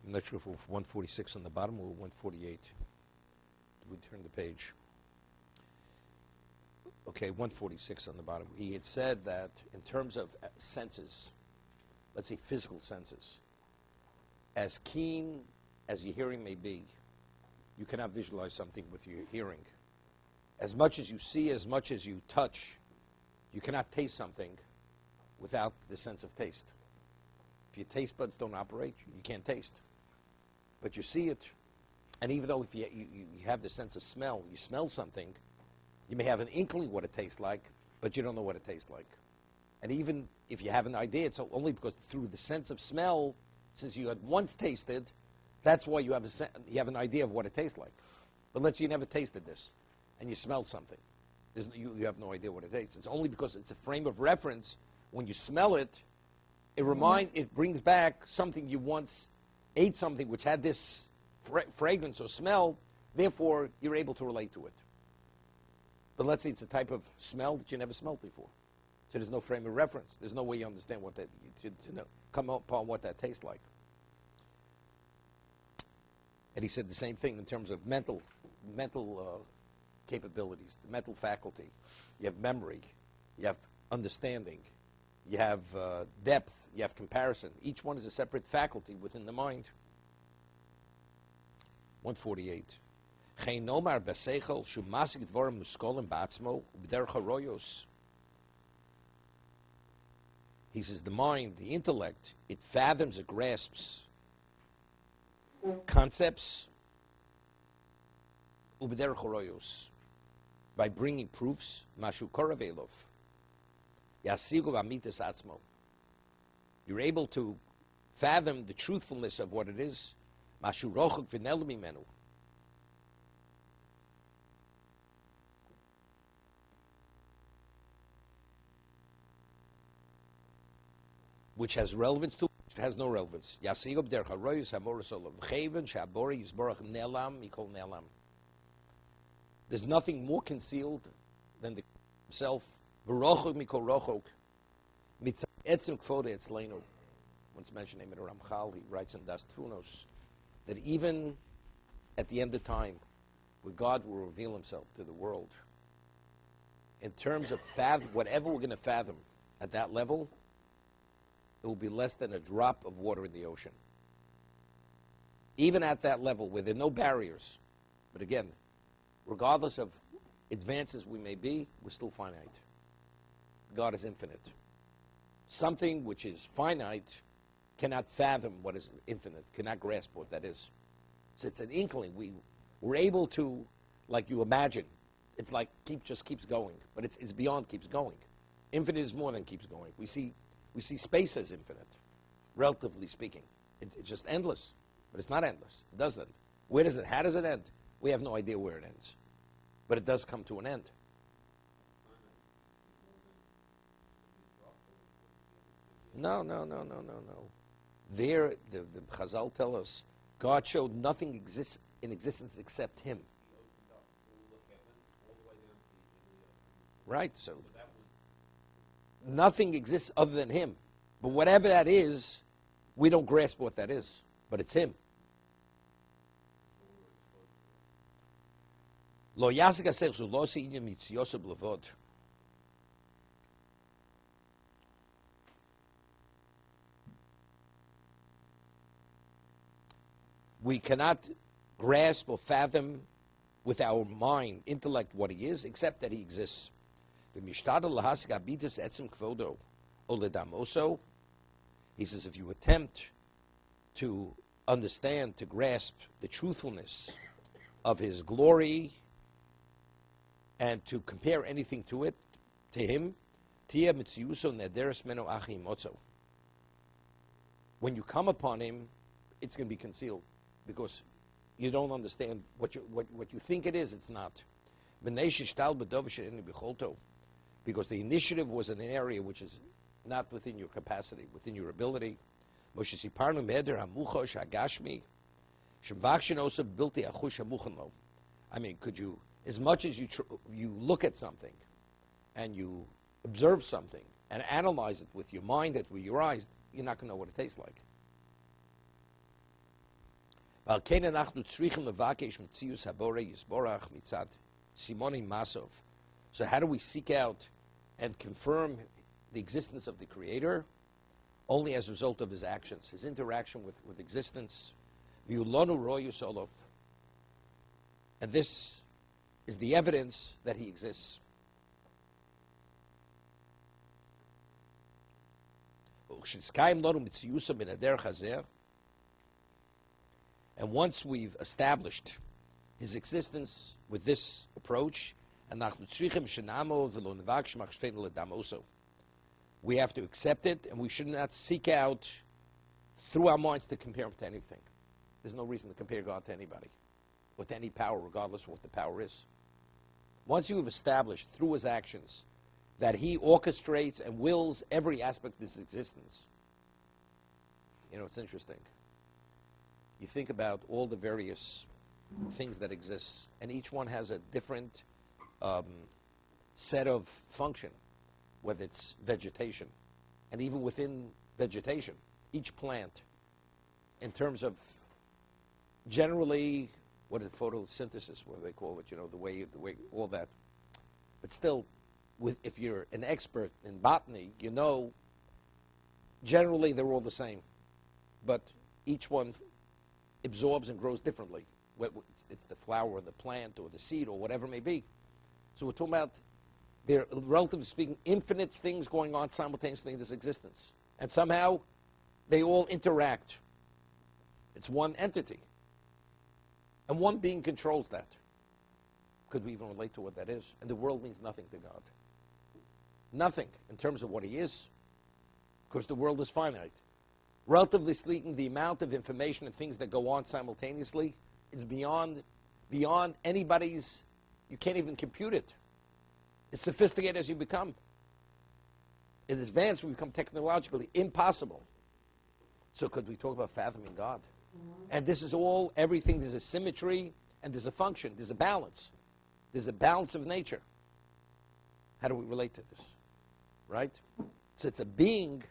I'm not sure if we're 146 on the bottom or 148. We turn the page. Okay, 146 on the bottom. He had said that in terms of senses, let's say physical senses, as keen as your hearing may be, you cannot visualize something with your hearing. As much as you see, as much as you touch, you cannot taste something without the sense of taste. If your taste buds don't operate, you can't taste. But you see it, and even though if you have the sense of smell, you smell something, you may have an inkling what it tastes like, but you don't know what it tastes like. And even if you have an idea, it's only because through the sense of smell, since you had once tasted, that's why you have an idea of what it tastes like. But let's say you never tasted this, and you smell something. You have no idea what it tastes. It's only because it's a frame of reference. When you smell it, it brings back something you once ate, something which had this fragrance or smell. Therefore, you're able to relate to it. But let's say it's a type of smell that you never smelled before. So there's no frame of reference. There's no way you understand what that, to come upon what that tastes like. And he said the same thing in terms of mental capabilities, the mental faculty. You have memory, you have understanding, you have depth, you have comparison. Each one is a separate faculty within the mind. 148. He says the mind, the intellect, it fathoms, it grasps concepts by bringing proofs. You're able to fathom the truthfulness of what it is. Which has relevance to, which has no relevance. There's nothing more concealed than the self. Once mentioned in Ramchal, he writes in Das Tfunos that even at the end of time, where God will reveal himself to the world, in terms of whatever we're going to fathom at that level, it will be less than a drop of water in the ocean. Even at that level, where there are no barriers. But again, regardless of advances we may be, we're still finite. God is infinite. Something which is finite cannot fathom what is infinite, cannot grasp what that is. So it's an inkling. We're able to, like you imagine, it's like just keeps going, but it's beyond keeps going. Infinite is more than keeps going. We see space as infinite, relatively speaking. It's just endless, but it's not endless. It doesn't. Where does it? How does it end? We have no idea where it ends, but it does come to an end. No. There, the Chazal tell us, God showed nothing exists in existence except Him. Right. So nothing exists other than Him. But whatever that is, we don't grasp what that is. But it's Him. Lo yasik asech zu lo si inyam Yosef levod. We cannot grasp or fathom with our mind, intellect, what He is, except that He exists. He says, if you attempt to understand, to grasp the truthfulness of His glory and to compare anything to it, to Him, when you come upon Him, it's going to be concealed because you don't understand what you think it is, it's not. Because the initiative was in an area which is not within your capacity, within your ability. I mean, could you, as much as you look at something and you observe something and analyze it with your mind, with your eyes, you're not going to know what it tastes like. Al kein anachnu tzrichim levakesh mitzius habore yisborach mitzad simoni masov. So how do we seek out and confirm the existence of the Creator? Only as a result of his actions, his interaction with existence. V'ulonu royu solov. And this is the evidence that he exists. And once we've established his existence with this approach, we have to accept it, and we should not seek out through our minds to compare him to anything. There's no reason to compare God to anybody, or to any power, regardless of what the power is. Once you have established through his actions that he orchestrates and wills every aspect of his existence, you know, it's interesting. You think about all the various things that exist, and each one has a different set of function, whether it's vegetation, and even within vegetation, each plant, in terms of generally, what is photosynthesis, what do they call it, you know, the way all that. But still, if you're an expert in botany, you know, generally they're all the same, but each one absorbs and grows differently. It's the flower or the plant or the seed or whatever it may be. So we're talking about, there are, relatively speaking, infinite things going on simultaneously in this existence. And somehow they all interact. It's one entity. And one being controls that. Could we even relate to what that is? And the world means nothing to God. Nothing in terms of what he is, because the world is finite. Relatively speaking, the amount of information and things that go on simultaneously is beyond anybody's, you can't even compute it. As sophisticated as you become, as advanced we become technologically, impossible. So could we talk about fathoming God? And this is all, everything, there's a symmetry and there's a function, there's a balance. There's a balance of nature. How do we relate to this? Right? So it's a being,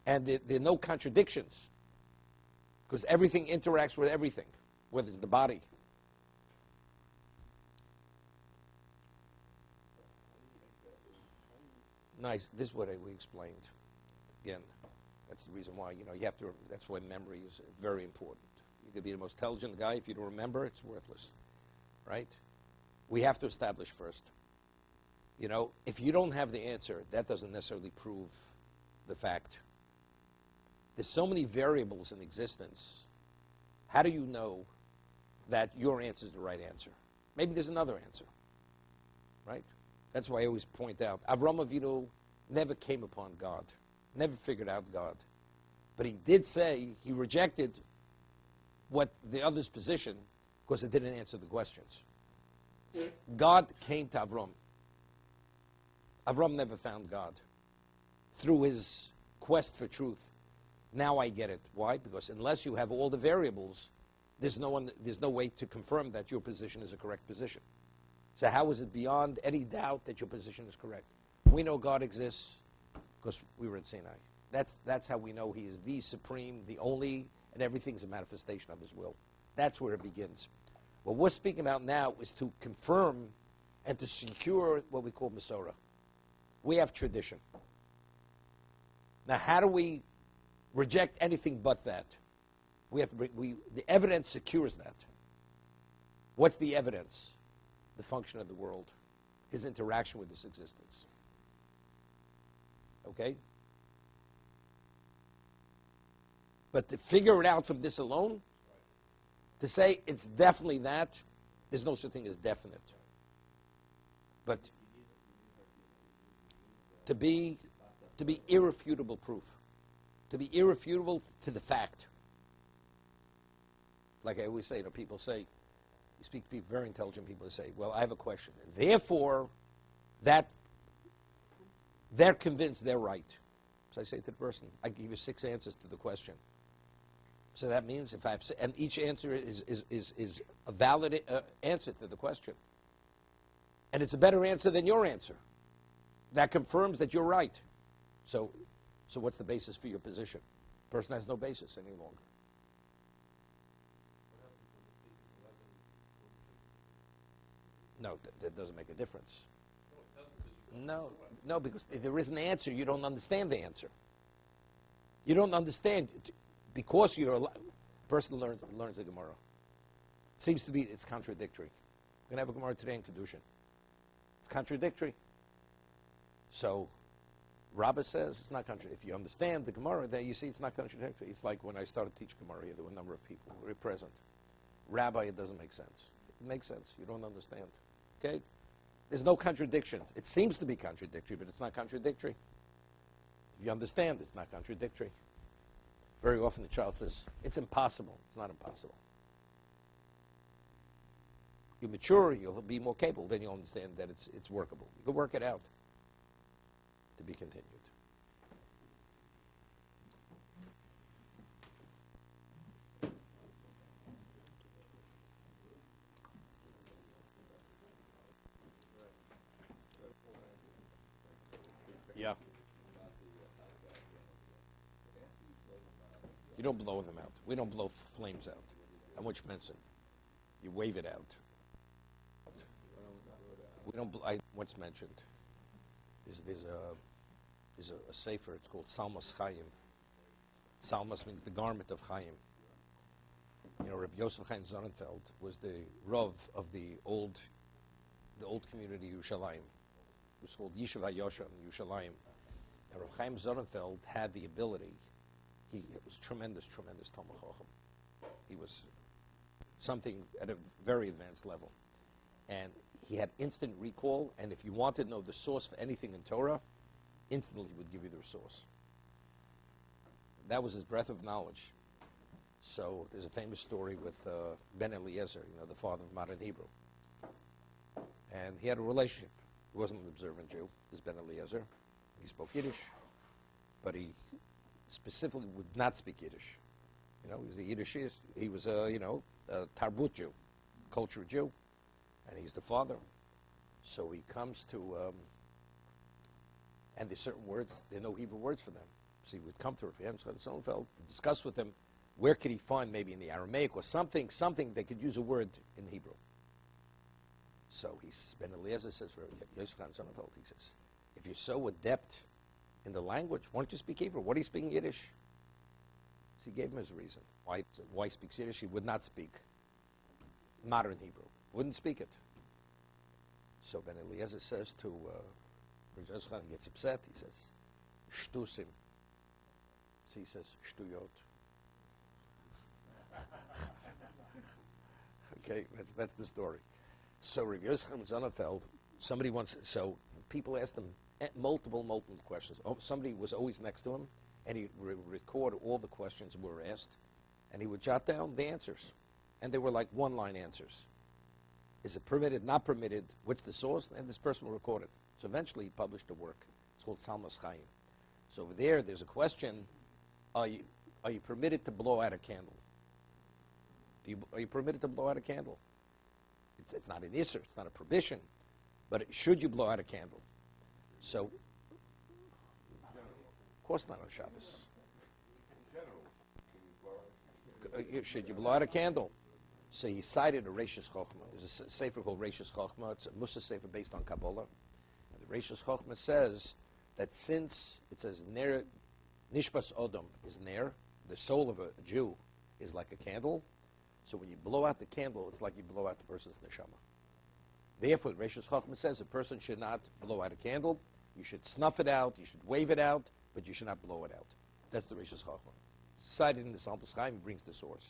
and there are no contradictions, because everything interacts with everything, whether it's the body. Nice. This is what we explained. Again, that's the reason why, you know, you have to, that's why memory is very important. You could be the most intelligent guy. If you don't remember, it's worthless. Right? We have to establish first. You know, if you don't have the answer, that doesn't necessarily prove the fact. There's so many variables in existence. How do you know that your answer is the right answer? Maybe there's another answer. Right? That's why I always point out, Avraham Avinu never came upon God, never figured out God. But he did say he rejected what the other's position because it didn't answer the questions. God came to Avram. Avram never found God. Through his quest for truth. Now I get it. Why? Because unless you have all the variables, there's no way to confirm that your position is a correct position. So how is it beyond any doubt that your position is correct? We know God exists because we were at Sinai. That's how we know he is the supreme, the only, and everything is a manifestation of his will. That's where it begins. What we're speaking about now is to confirm and to secure what we call Masorah. We have tradition. Now, how do we reject anything but that? We have to the evidence secures that. What's the evidence? The function of the world, his interaction with this existence. Okay? But to figure it out from this alone, to say it's definitely that, there's no such thing as definite. But to be irrefutable proof, to be irrefutable to the fact. Like I always say, you know, people say, you speak to people, very intelligent people, who say, well, I have a question. And therefore, that they're convinced they're right. So I say to the person, I give you 6 answers to the question. So that means if I have, and each answer is a valid answer to the question. And it's a better answer than your answer. That confirms that you're right. So what's the basis for your position? The person has no basis any longer. No, that doesn't make a difference. No, no, because if there is an answer, you don't understand the answer. You don't understand because you're a person learns the Gemara. Seems to be it's contradictory. We're going to have a Gemara today in Kedushin. It's contradictory. So, Rabbah says it's not contradictory. If you understand the Gemara, then you see it's not contradictory. It's like when I started teaching Gemara here, there were a number of people who were present. Rabbi, it doesn't make sense. It makes sense. You don't understand. Okay? There's no contradiction. It seems to be contradictory, but it's not contradictory. If you understand, it's not contradictory. Very often the child says, it's impossible. It's not impossible. You mature, you'll be more capable, then you'll understand that it's workable. You can work it out. To be continued. Yeah. You don't blow them out. We don't blow flames out. I want you to mention. You wave it out. We don't. What's mentioned? There's a sefer. It's called Salmas Chaim. Salmas means the garment of Chaim. You know, Rabbi Yosef Chaim Sonnenfeld was the Rav of the old community Yerushalayim. It was called Yeshiva Yosha in Yerushalayim. And Rabbi Chaim Sonnenfeld had the ability. He was tremendous Talmud Chacham. He was something at a very advanced level. And he had instant recall, and if you wanted to know the source for anything in Torah, instantly he would give you the source. That was his breadth of knowledge. So there's a famous story with Ben Eliezer, the father of modern Hebrew. And he had a relationship. He wasn't an observant Jew, this Ben Eliezer. He spoke Yiddish, but he specifically would not speak Yiddish. He was a Yiddishist. He was a Tarbut Jew, culture Jew. And he's the father. So he comes to, and there's certain words, there are no Hebrew words for them. So he would come to Rav Sonnenfeld to discuss with him where could he find maybe in the Aramaic or something they could use a word in Hebrew. So Ben Eliezer says, Yosef Sonnenfeld, he says, if you're so adept in the language, why don't you speak Hebrew? What are you speaking Yiddish? So he gave him his reason. Why he speaks Yiddish? He would not speak modern Hebrew. Wouldn't speak it. So Ben Eliezer says to Joseph Chaim, gets upset. He says, "Shtusim." So he says, "Shtuyot." Okay, that's the story. So Rav Yosef Chaim Sonnenfeld, somebody once. So people asked him multiple questions. Somebody was always next to him, and he would record all the questions that were asked, and he would jot down the answers, and they were like one-line answers. Is it permitted, not permitted? What's the source? And this person will record it. So eventually he published a work. It's called Salmas Chaim. So over there's a question, are you permitted to blow out a candle? Are you permitted to blow out a candle? It's not an Yisro, it's not a prohibition, but should you blow out a candle? So, of course not on Shabbos. Should you blow out a candle? So he cited a Reishis Chochmah. There's a sefer called Reishis Chochmah. It's a Musa sefer based on Kabbalah. And the Reishis Chochmah says that since it says Ner Nishbas Odom is Ner, the soul of a Jew is like a candle. So when you blow out the candle, it's like you blow out the person's neshama. Therefore, Reishis Chochmah says a person should not blow out a candle. You should snuff it out. You should wave it out, but you should not blow it out. That's the Reishis Chochmah. Cited in the Salmas Chaim, brings the source.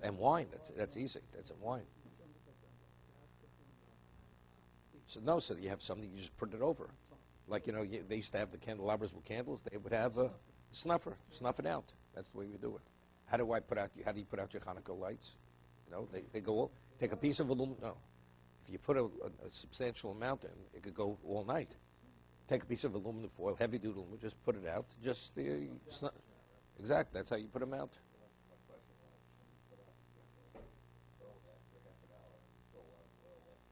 And wine, that's easy. That's a wine. So you have something, you just put it over. Like, they used to have the candelabras with candles. They would have a snuffer, snuff it out. That's the way you do it. How do you put out your Hanukkah lights? They go, take a piece of aluminum. No. If you put a substantial amount in, it could go all night. Take a piece of aluminum foil, heavy duty aluminum, just put it out. Exactly, that's how you put them out.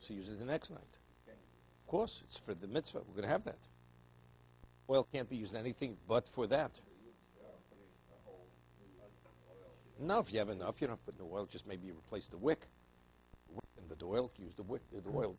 So use it the next night. Of course, it's for the mitzvah. We're going to have that. Oil can't be used anything but for that. No, if you have enough, you don't put in the oil. Just maybe you replace the wick and the oil. Use the wick, the oil.